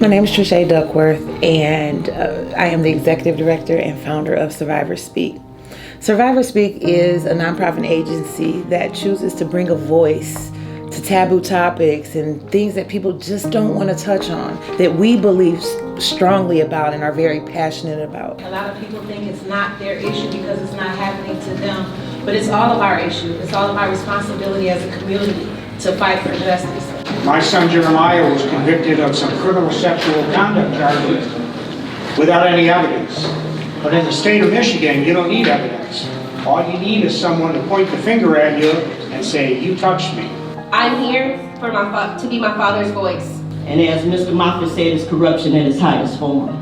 My name is Trisha Duckworth, and I am the executive director and founder of Survivor Speak. Survivor Speak is a nonprofit agency that chooses to bring a voice to taboo topics and things that people just don't want to touch on, that we believe strongly about and are very passionate about. A lot of people think it's not their issue because it's not happening to them, but it's all of our issue. It's all of our responsibility as a community to fight for justice. My son Jeremiah was convicted of some criminal sexual conduct charges without any evidence. But in the state of Michigan, you don't need evidence. All you need is someone to point the finger at you and say, "You touched me." I'm here for to be my father's voice. And as Mr. Moffitt said, it's corruption at its highest form.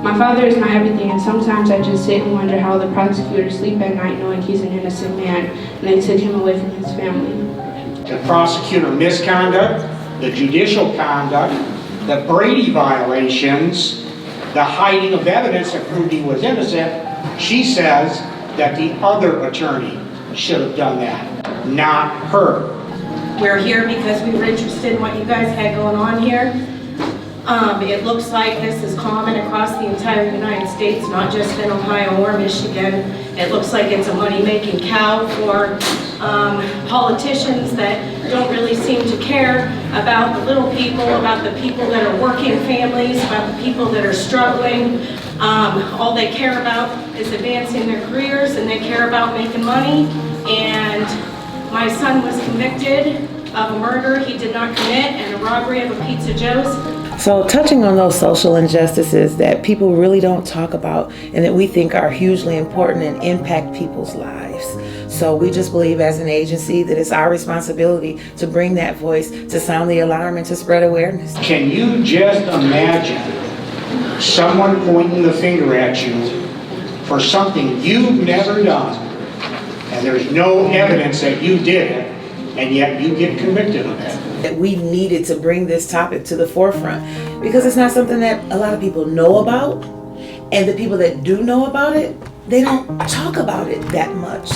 My father is my everything, and sometimes I just sit and wonder how the prosecutors sleep at night knowing he's an innocent man and they took him away from his family. The prosecutor misconduct, the judicial conduct, the Brady violations, the hiding of evidence that proved he was innocent, she says that the other attorney should have done that, not her. We're here because we were interested in what you guys had going on here. It looks like this is common across the entire United States, not just in Ohio or Michigan. It looks like it's a money-making cow for politicians that don't really seem to care about the little people, about the people that are working families, about the people that are struggling. All they care about is advancing their careers, and they care about making money. And my son was convicted of a murder he did not commit and a robbery of a Pizza Joe's. So touching on those social injustices that people really don't talk about and that we think are hugely important and impact people's lives. So we just believe as an agency that it's our responsibility to bring that voice, to sound the alarm, and to spread awareness. Can you just imagine someone pointing the finger at you for something you've never done, and there's no evidence that you did it, and yet you get convicted of it? That we needed to bring this topic to the forefront because it's not something that a lot of people know about, and the people that do know about it, they don't talk about it that much.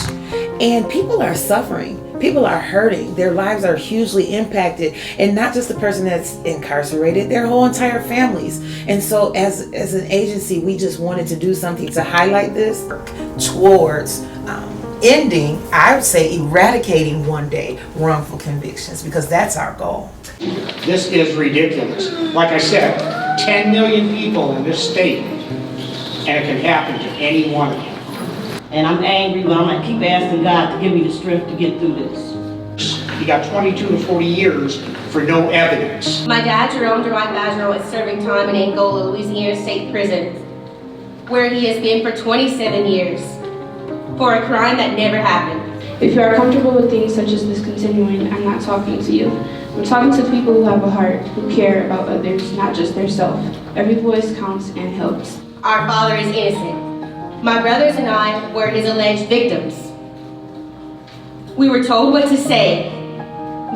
And people are suffering, people are hurting, their lives are hugely impacted, and not just the person that's incarcerated, their whole entire families. And so as an agency, we just wanted to do something to highlight this towards ending, I would say eradicating one day wrongful convictions, because that's our goal. This is ridiculous. Like I said, 10 million people in this state, and it can happen to any one of you. And I'm angry, but I'm gonna keep asking God to give me the strength to get through this. You got 22 to 40 years for no evidence. My dad, Jerome Dwight Bajerot, is serving time in Angola, Louisiana State Prison, where he has been for 27 years for a crime that never happened. If you are comfortable with things such as this continuing, I'm not talking to you. I'm talking to people who have a heart, who care about others, not just their self. Every voice counts and helps. Our father is innocent. My brothers and I were his alleged victims. We were told what to say.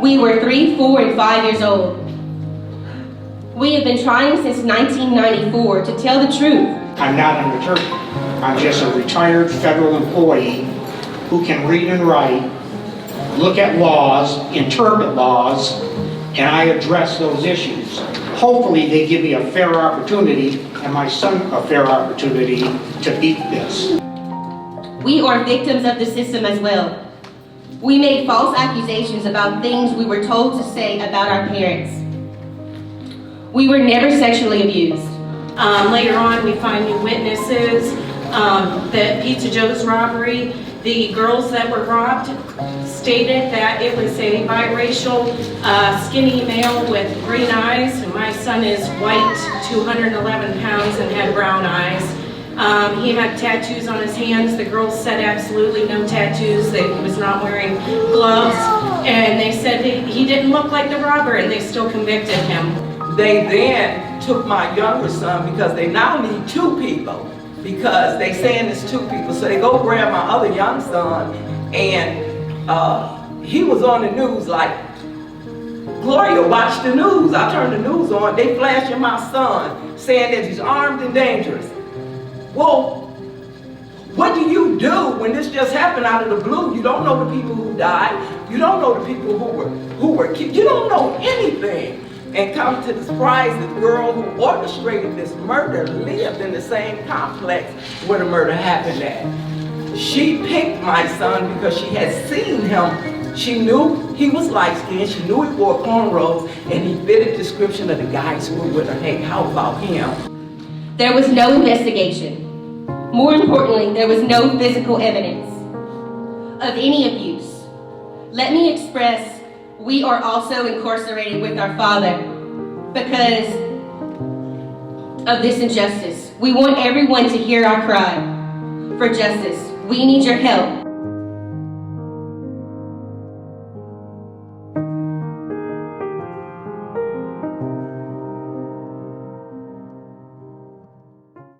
We were 3, 4, and 5 years old. We have been trying since 1994 to tell the truth. I'm not an attorney. I'm just a retired federal employee who can read and write, look at laws, interpret laws, and I address those issues. Hopefully they give me a fair opportunity, and my son a fair opportunity, to beat this. We are victims of the system as well. We made false accusations about things we were told to say about our parents. We were never sexually abused. Later on, we find new witnesses. The Pizza Joe's robbery, the girls that were robbed stated that it was a biracial, skinny male with green eyes. My son is white, 211 pounds, and had brown eyes. He had tattoos on his hands. The girls said absolutely no tattoos, that he was not wearing gloves, and they said he didn't look like the robber, and they still convicted him. They then took my younger son, because they now need 2 people, because they saying it's 2 people. So they go grab my other young son, and he was on the news like, "Gloria, watch the news." I turned the news on, they flashing my son, saying that he's armed and dangerous. Well, what do you do when this just happened out of the blue? You don't know the people who died. You don't know the people who were killed. You don't know anything. And come to the surprise, the girl who orchestrated this murder lived in the same complex where the murder happened at. She picked my son because she had seen him. She knew he was light-skinned, she knew he wore cornrows, and he fit a description of the guys who were with her. Hey, how about him? There was no investigation. More importantly, there was no physical evidence of any abuse. Let me express, we are also incarcerated with our father because of this injustice. We want everyone to hear our cry for justice. We need your help.